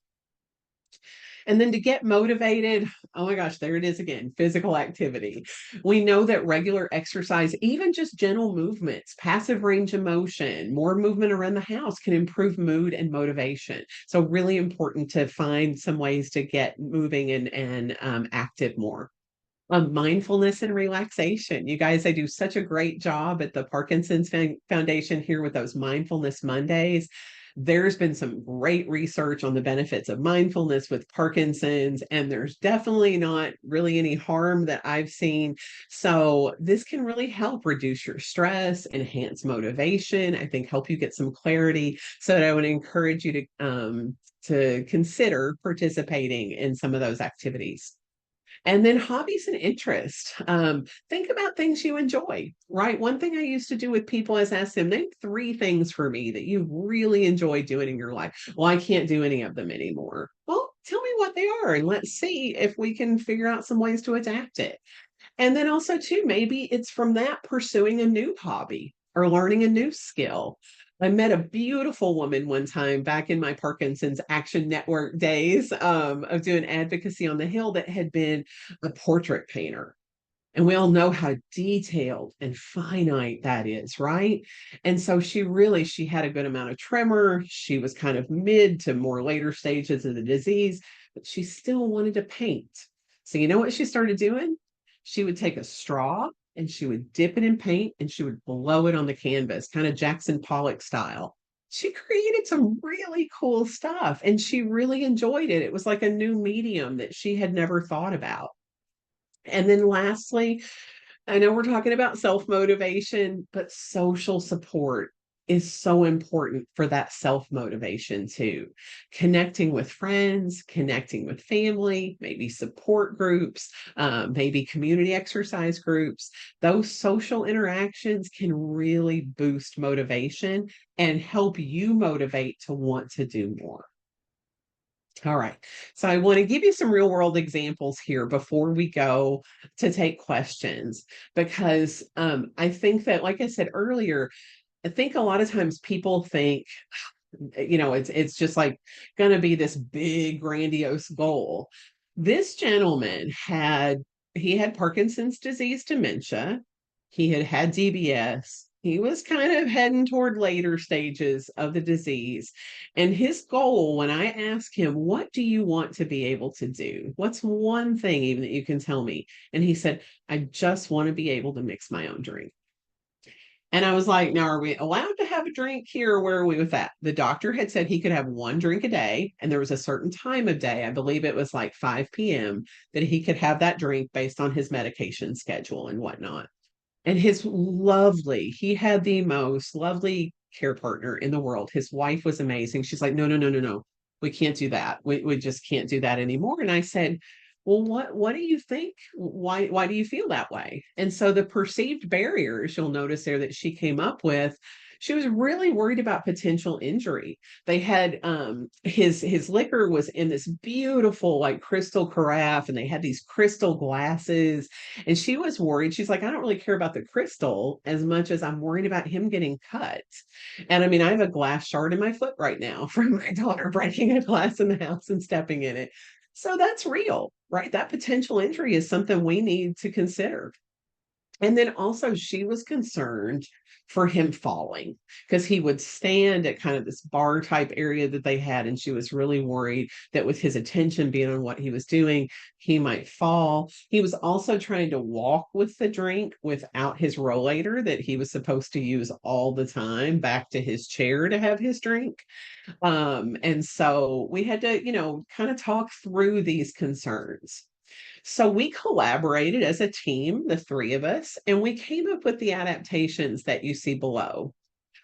And then to get motivated, oh my gosh, there it is again, physical activity. We know that regular exercise, even just gentle movements, passive range of motion, more movement around the house can improve mood and motivation. So really important to find some ways to get moving and active more. Mindfulness and relaxation. You guys, I do such a great job at the Parkinson's Foundation here with those Mindfulness Mondays. There's been some great research on the benefits of mindfulness with Parkinson's, and there's definitely not really any harm that I've seen. So, this can really help reduce your stress, enhance motivation, I think help you get some clarity. So, I would encourage you to consider participating in some of those activities. And then hobbies and interests. Think about things you enjoy, right? One thing I used to do with people is ask them, name 3 things for me that you really enjoy doing in your life. Well, I can't do any of them anymore. Well, tell me what they are and let's see if we can figure out some ways to adapt it. And then also, too, maybe it's from that pursuing a new hobby or learning a new skill. I met a beautiful woman one time back in my Parkinson's Action Network days of doing advocacy on the Hill that had been a portrait painter. And we all know how detailed and finite that is, right? And so she had a good amount of tremor. She was kind of mid to more later stages of the disease, but she still wanted to paint. So you know what she started doing? She would take a straw and she would dip it in paint and she would blow it on the canvas, kind of Jackson Pollock style. She created some really cool stuff and she really enjoyed it. It was like a new medium that she had never thought about. And then lastly, I know we're talking about self motivation, but social support is so important for that self motivation too. Connecting with friends, connecting with family, maybe support groups, maybe community exercise groups. Those social interactions can really boost motivation and help you motivate to want to do more. All right. So I want to give you some real world examples here before we go to take questions, because I think that, like I said earlier, I think a lot of times people think, it's just like going to be this big grandiose goal. This gentleman had Parkinson's disease, dementia. He had had DBS. He was kind of heading toward later stages of the disease. And his goal, when I asked him, what do you want to be able to do? What's one thing even that you can tell me? And he said, I just want to be able to mix my own drink. And I was like, now, are we allowed to have a drink here? Where are we with that? The doctor had said he could have one drink a day, and there was a certain time of day, I believe it was like 5 p.m., that he could have that drink based on his medication schedule and whatnot. And he had the most lovely care partner in the world. His wife was amazing. She's like, no, no, no, no, no. We can't do that. We just can't do that anymore. And I said, well, what do you think? Why do you feel that way? And so the perceived barriers you'll notice there that she came up with, she was really worried about potential injury. They had his liquor was in this beautiful like crystal carafe, and they had these crystal glasses, and she was worried. She's like, I don't really care about the crystal as much as I'm worried about him getting cut. And I mean, I have a glass shard in my foot right now from my daughter breaking a glass in the house and stepping in it. So that's real, right? That potential injury is something we need to consider. And then also, she was concerned for him falling because he would stand at kind of this bar type area that they had. And she was really worried that with his attention being on what he was doing, he might fall. He was also trying to walk with the drink without his rollator that he was supposed to use all the time back to his chair to have his drink. And so we had to, kind of talk through these concerns. So we collaborated as a team, the three of us, and we came up with the adaptations that you see below.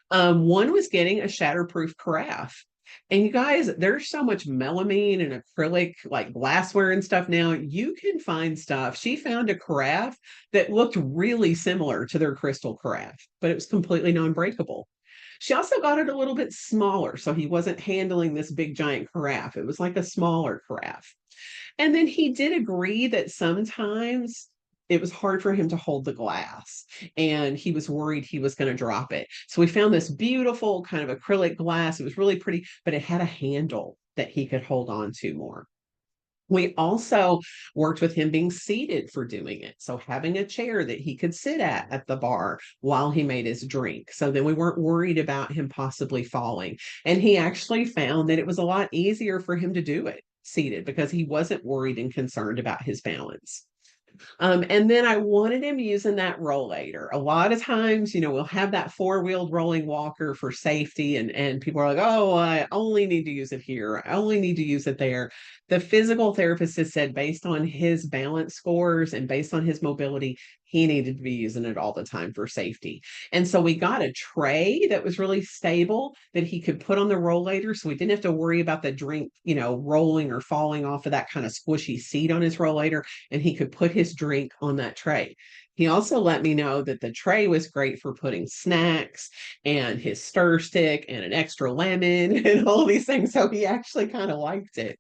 One was getting a shatterproof carafe. And you guys, there's so much melamine and acrylic, like glassware and stuff now. You can find stuff. She found a carafe that looked really similar to their crystal carafe, but it was completely non-breakable. She also got it a little bit smaller, so he wasn't handling this big giant carafe. It was like a smaller carafe. And then he did agree that sometimes it was hard for him to hold the glass, and he was worried he was going to drop it. So we found this beautiful kind of acrylic glass. It was really pretty, but it had a handle that he could hold on to more. We also worked with him being seated for doing it. So having a chair that he could sit at the bar while he made his drink. So then we weren't worried about him possibly falling. And he actually found that it was a lot easier for him to do it seated because he wasn't worried and concerned about his balance. And then I wanted him using that rollator. A lot of times, we'll have that four-wheeled rolling walker for safety, and people are like, oh, I only need to use it here. I only need to use it there. The physical therapist has said, based on his balance scores and based on his mobility, he needed to be using it all the time for safety. And so we got a tray that was really stable that he could put on the rollator. So we didn't have to worry about the drink, rolling or falling off of that kind of squishy seat on his rollator. And he could put his drink on that tray. He also let me know that the tray was great for putting snacks and his stir stick and an extra lemon and all these things. So he actually kind of liked it.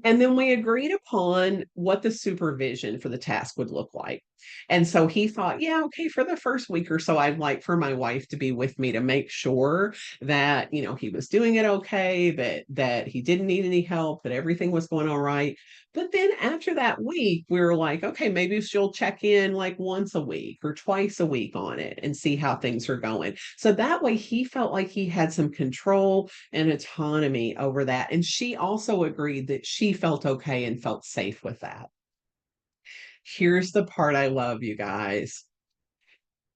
And then we agreed upon what the supervision for the task would look like. And so he thought, yeah, okay, for the first week or so, I'd like for my wife to be with me to make sure that, he was doing it okay, that he didn't need any help, that everything was going all right. But then after that week, we were like, okay, maybe she'll check in like once a week or twice a week on it and see how things are going. So that way he felt like he had some control and autonomy over that. And she also agreed that she felt okay and felt safe with that. Here's the part I love, you guys.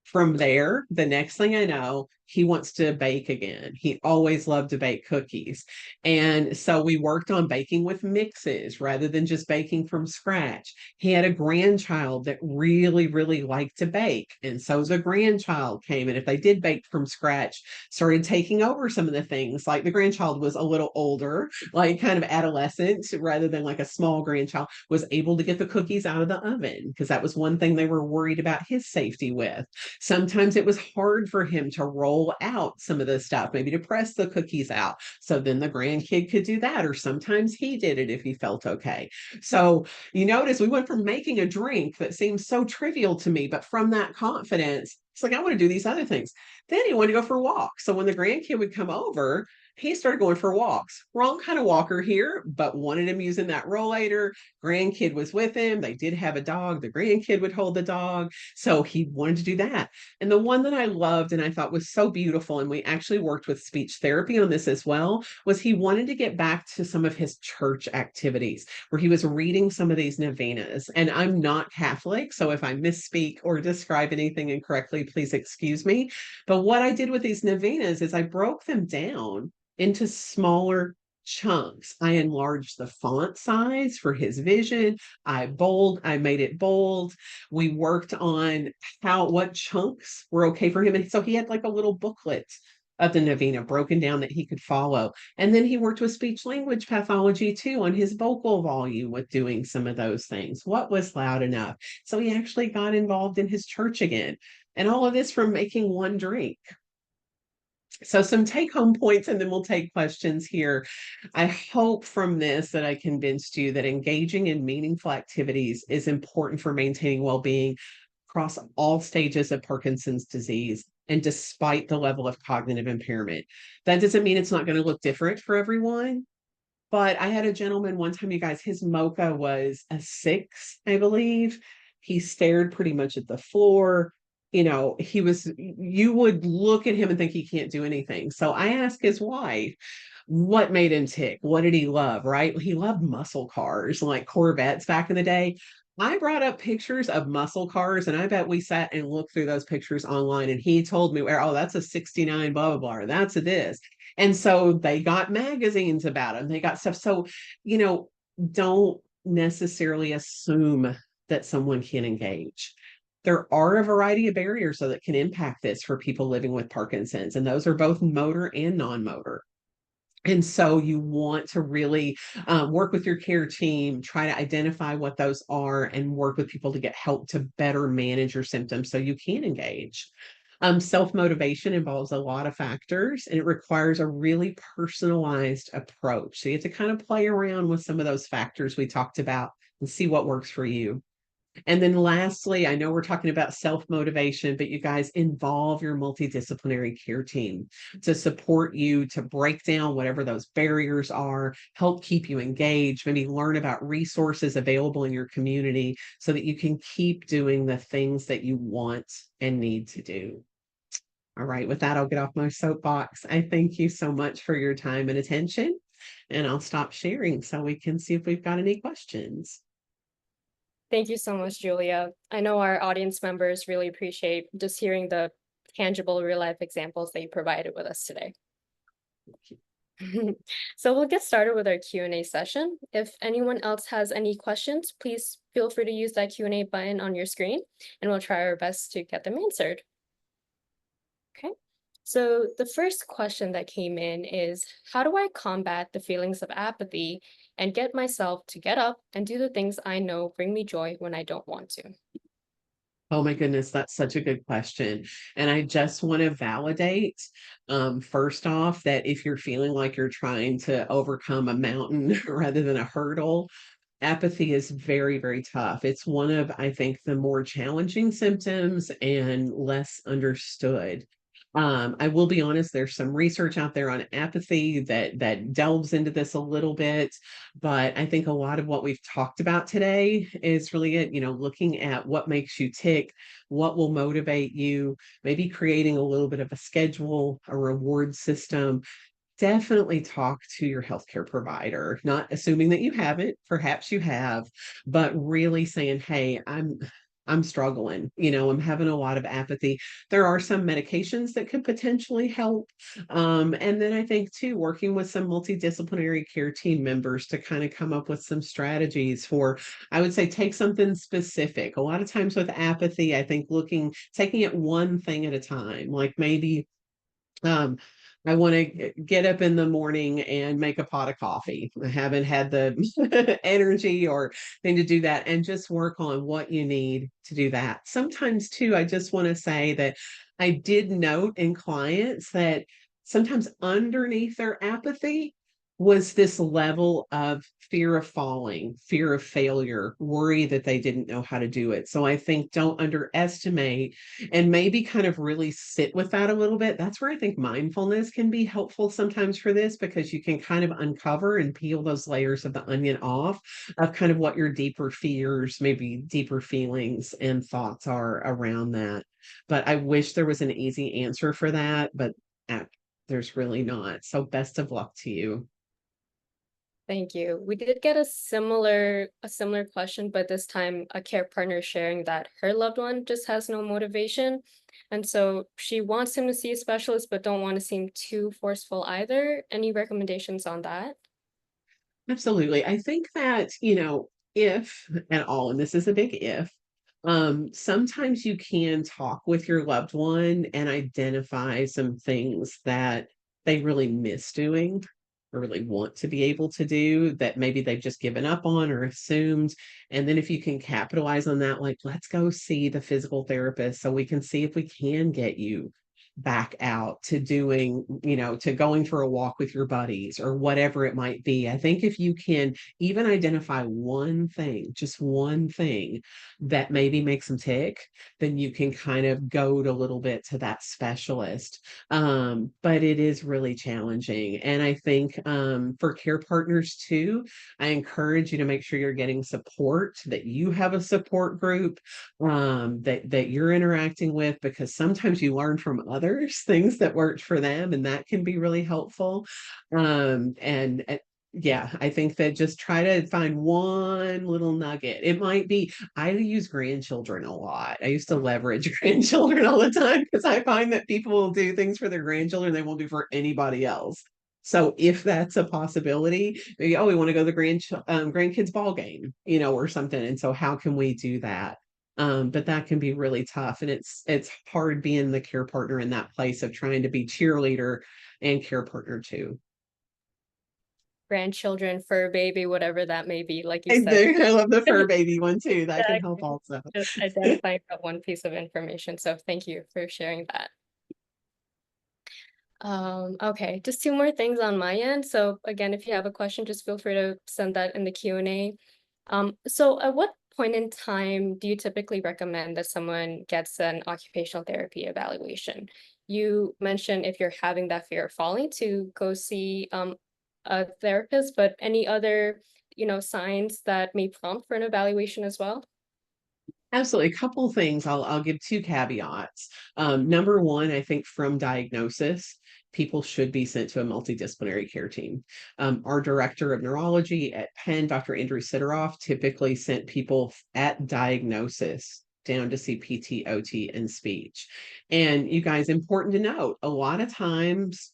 From there, the next thing I know, he wants to bake again. He always loved to bake cookies. And so we worked on baking with mixes rather than just baking from scratch. He had a grandchild that really, really liked to bake. And so the grandchild came, and if they did bake from scratch, started taking over some of the things. Like the grandchild was a little older, like kind of adolescent, rather than like a small grandchild, was able to get the cookies out of the oven because that was one thing they were worried about his safety with. Sometimes it was hard for him to roll roll out some of the stuff, maybe to press the cookies out. So then the grandkid could do that, or sometimes he did it if he felt okay. So you notice we went from making a drink that seems so trivial to me, but from that confidence, it's like, I want to do these other things. Then he wanted to go for walks. So when the grandkid would come over, he started going for walks. Wrong kind of walker here, but wanted him using that rollator. Grandkid was with him. They did have a dog. The grandkid would hold the dog. So he wanted to do that. And the one that I loved and I thought was so beautiful, and we actually worked with speech therapy on this as well, was he wanted to get back to some of his church activities where he was reading some of these novenas. And I'm not Catholic, so if I misspeak or describe anything incorrectly, please excuse me. But what I did with these novenas is I broke them down into smaller chunks. I enlarged the font size for his vision. I made it bold. We worked on what chunks were okay for him. And so he had like a little booklet of the novena broken down that he could follow. And then he worked with speech language pathology too on his vocal volume with doing some of those things. What was loud enough? So he actually got involved in his church again. And all of this from making one drink. So some take home points, and then we'll take questions here. I hope from this that I convinced you that engaging in meaningful activities is important for maintaining well-being across all stages of Parkinson's disease and despite the level of cognitive impairment. That doesn't mean it's not going to look different for everyone. But I had a gentleman one time, you guys, his mocha was a 6, I believe. He stared pretty much at the floor. You would look at him and think he can't do anything. So I asked his wife, what made him tick? What did he love? Right? He loved muscle cars like Corvettes back in the day. I brought up pictures of muscle cars, and I bet we sat and looked through those pictures online. And he told me, oh, that's a 69, blah, blah, blah, or that's a this. And so they got magazines about him. They got stuff. So, you know, don't necessarily assume that someone can engage. There are a variety of barriers so that can impact this for people living with Parkinson's, and those are both motor and non-motor. And so you want to really work with your care team, try to identify what those are, and work with people to get help to better manage your symptoms so you can engage. Self-motivation involves a lot of factors, and it requires a really personalized approach. So you have to kind of play around with some of those factors we talked about and see what works for you. And then lastly, I know we're talking about self-motivation, but you guys involve your multidisciplinary care team to support you to break down whatever those barriers are, help keep you engaged, maybe learn about resources available in your community so that you can keep doing the things that you want and need to do. All right, with that, I'll get off my soapbox. I thank you so much for your time and attention, and I'll stop sharing so we can see if we've got any questions. Thank you so much, Julia. I know our audience members really appreciate just hearing the tangible real-life examples that you provided with us today. So we'll get started with our Q&A session. If anyone else has any questions, please feel free to use that Q&A button on your screen, and we'll try our best to get them answered. Okay, so the first question that came in is, how do I combat the feelings of apathy and get myself to get up and do the things I know bring me joy when I don't want to? Oh my goodness, that's such a good question. And I just want to validate, first off, that if you're feeling like you're trying to overcome a mountain rather than a hurdle, apathy is very, very tough. It's one of, I think, the more challenging symptoms and less understood. I will be honest, there's some research out there on apathy that delves into this a little bit, but I think a lot of what we've talked about today is really it, looking at what makes you tick, what will motivate you, maybe creating a little bit of a schedule, a reward system. Definitely talk to your healthcare provider, not assuming that you haven't, perhaps you have, but really saying, hey, I'm struggling, I'm having a lot of apathy. There are some medications that could potentially help. And then I think too, working with some multidisciplinary care team members to kind of come up with some strategies for, I would say, take something specific. A lot of times with apathy, I think taking it one thing at a time, like maybe I want to get up in the morning and make a pot of coffee. I haven't had the energy or thing to do that, and just work on what you need to do that. Sometimes, too, I just want to say that I did note in clients that sometimes underneath their apathy was this level of fear of falling, fear of failure, worry that they didn't know how to do it. So I think don't underestimate and maybe kind of really sit with that a little bit. That's where I think mindfulness can be helpful sometimes for this, because you can kind of uncover and peel those layers of the onion off of kind of what your deeper fears, maybe deeper feelings and thoughts are around that. But I wish there was an easy answer for that, but uh, there's really not. So best of luck to you. Thank you. We did get a similar question, but this time a care partner sharing that her loved one just has no motivation. And so she wants him to see a specialist, but don't want to seem too forceful either. Any recommendations on that? Absolutely. I think that, if at all, and this is a big if, sometimes you can talk with your loved one and identify some things that they really miss doing or really want to be able to do that maybe they've just given up on or assumed. And then if you can capitalize on that, like, let's go see the physical therapist so we can see if we can get you back out to doing, to going for a walk with your buddies or whatever it might be. I think if you can even identify one thing, just one thing that maybe makes them tick, then you can kind of go a little bit to that specialist. But it is really challenging. And I think for care partners too, I encourage you to make sure you're getting support, that you have a support group that you're interacting with, because sometimes you learn from others things that worked for them, and that can be really helpful. And yeah, I think that just try to find one little nugget. It might be, I use grandchildren a lot. I used to leverage grandchildren all the time because I find that people will do things for their grandchildren they won't do for anybody else. So if that's a possibility, maybe, oh, we want to go to the grandkids ball game, or something. And so how can we do that? But that can be really tough, and it's hard being the care partner in that place of trying to be cheerleader and care partner too. Grandchildren, fur baby, whatever that may be, like you I said. do. I love the fur baby one too. That can help Exactly. also. Just identifying that one piece of information. So thank you for sharing that. Okay, just two more things on my end. So again, if you have a question, just feel free to send that in the Q&A. So at what point in time do you typically recommend that someone gets an occupational therapy evaluation? You mentioned if you're having that fear of falling to go see a therapist, but any other, signs that may prompt for an evaluation as well? Absolutely. A couple things. I'll give two caveats. Number one, I think from diagnosis, people should be sent to a multidisciplinary care team. Our director of neurology at Penn, Dr. Andrew Sidoroff, typically sent people at diagnosis down to see PT, OT, and speech. And you guys, important to note, a lot of times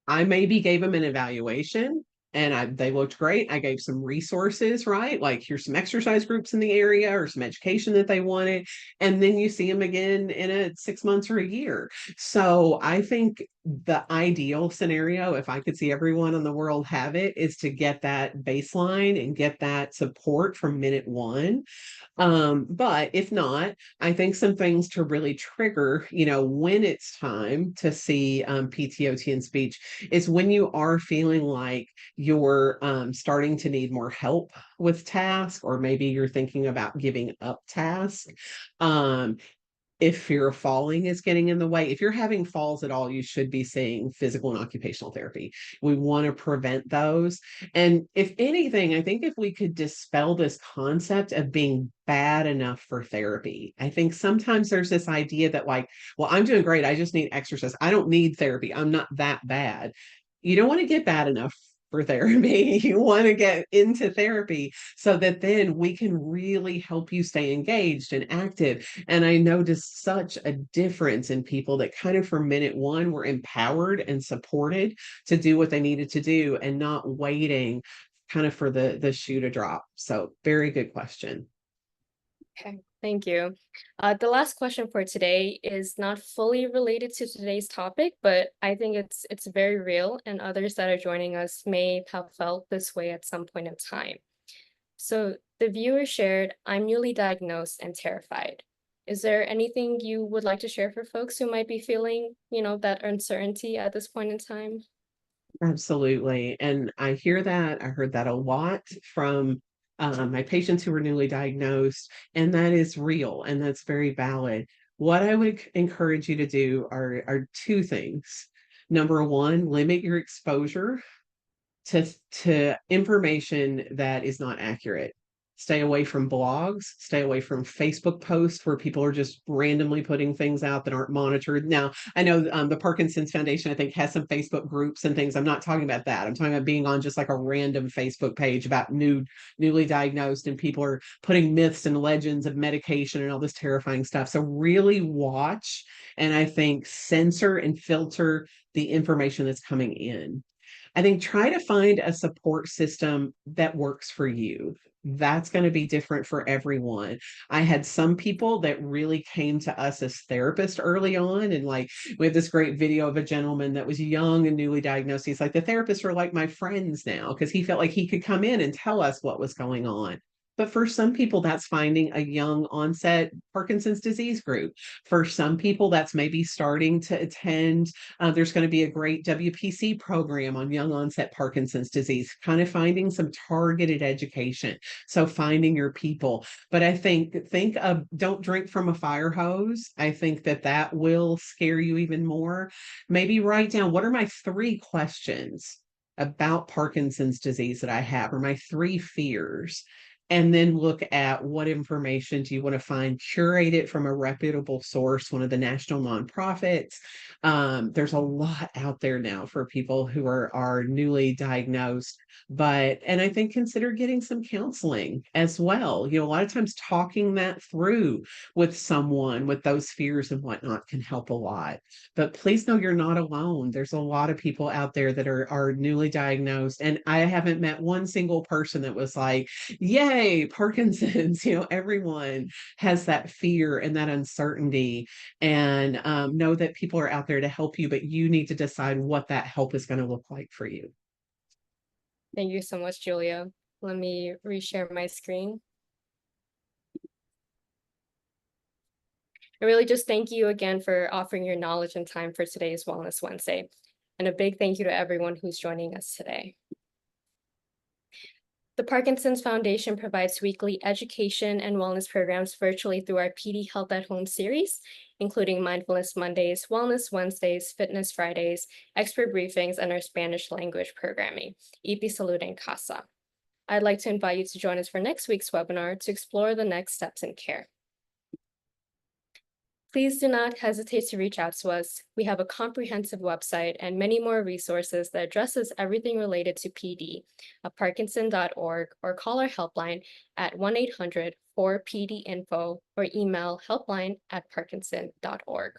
I maybe gave them an evaluation and they looked great. I gave some resources, right? Like, here's some exercise groups in the area or some education that they wanted. And then you see them again in 6 months or a year. So I think the ideal scenario, if I could see everyone in the world have it, is to get that baseline and get that support from minute one. But if not, I think some things to really trigger, when it's time to see PTOT and speech is when you are feeling like you're starting to need more help with tasks, or maybe you're thinking about giving up tasks. Um, if fear of falling is getting in the way, if you're having falls at all, you should be seeing physical and occupational therapy. We want to prevent those. And if anything, I think if we could dispel this concept of being bad enough for therapy, I think sometimes there's this idea that, like, well, I'm doing great. I just need exercise. I don't need therapy. I'm not that bad. You don't want to get bad enough for therapy. You want to get into therapy so that then we can really help you stay engaged and active. And I noticed such a difference in people that kind of from minute one were empowered and supported to do what they needed to do and not waiting kind of for the shoe to drop. So very good question. Okay. Thank you. The last question for today is not fully related to today's topic, but I think it's very real, and others that are joining us may have felt this way at some point in time. So the viewer shared, "I'm newly diagnosed and terrified." Is there anything you would like to share for folks who might be feeling, that uncertainty at this point in time? Absolutely. And I hear that. I heard that a lot from my patients who were newly diagnosed, and that is real and that's very valid. What I would encourage you to do are two things. Number one, limit your exposure to information that is not accurate. Stay away from blogs, stay away from Facebook posts where people are just randomly putting things out that aren't monitored. Now, I know the Parkinson's Foundation, I think, has some Facebook groups and things. I'm not talking about that. I'm talking about being on just like a random Facebook page about newly diagnosed, and people are putting myths and legends of medication and all this terrifying stuff. So really watch and I think censor and filter the information that's coming in. I think try to find a support system that works for you. That's going to be different for everyone. I had some people that really came to us as therapists early on. And like, we have this great video of a gentleman that was young and newly diagnosed. He's like, the therapists are like my friends now because he felt like he could come in and tell us what was going on. But for some people, that's finding a young onset Parkinson's disease group. For some people, that's maybe starting to attend there's going to be a great WPC program on young onset Parkinson's disease, kind of finding some targeted education. So finding your people. But I think of don't drink from a fire hose. I think that will scare you even more. Maybe write down what are my three questions about Parkinson's disease that I have, or my three fears, and then look at what information do you want to find, curate it from a reputable source, one of the national nonprofits. There's a lot out there now for people who are newly diagnosed, and I think consider getting some counseling as well. A lot of times talking that through with someone with those fears and whatnot can help a lot. But please know you're not alone. There's a lot of people out there that are newly diagnosed, and I haven't met one single person that was like, yay, Parkinson's. Everyone has that fear and that uncertainty, and know that people are out there to help you, but you need to decide what that help is going to look like for you. Thank you so much, Julia. Let me reshare my screen. I really just thank you again for offering your knowledge and time for today's Wellness Wednesday. And a big thank you to everyone who's joining us today. The Parkinson's Foundation provides weekly education and wellness programs virtually through our PD Health at Home series, including Mindfulness Mondays, Wellness Wednesdays, Fitness Fridays, expert briefings, and our Spanish language programming, EP Salud en Casa. I'd like to invite you to join us for next week's webinar to explore the next steps in care. Please do not hesitate to reach out to us. We have a comprehensive website and many more resources that addresses everything related to PD at parkinson.org, or call our helpline at 1-800-4PD-INFO, or email helpline@parkinson.org.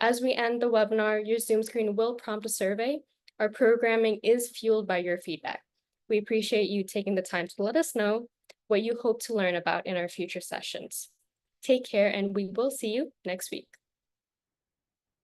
As we end the webinar, your Zoom screen will prompt a survey. Our programming is fueled by your feedback. We appreciate you taking the time to let us know what you hope to learn about in our future sessions. Take care, and we will see you next week.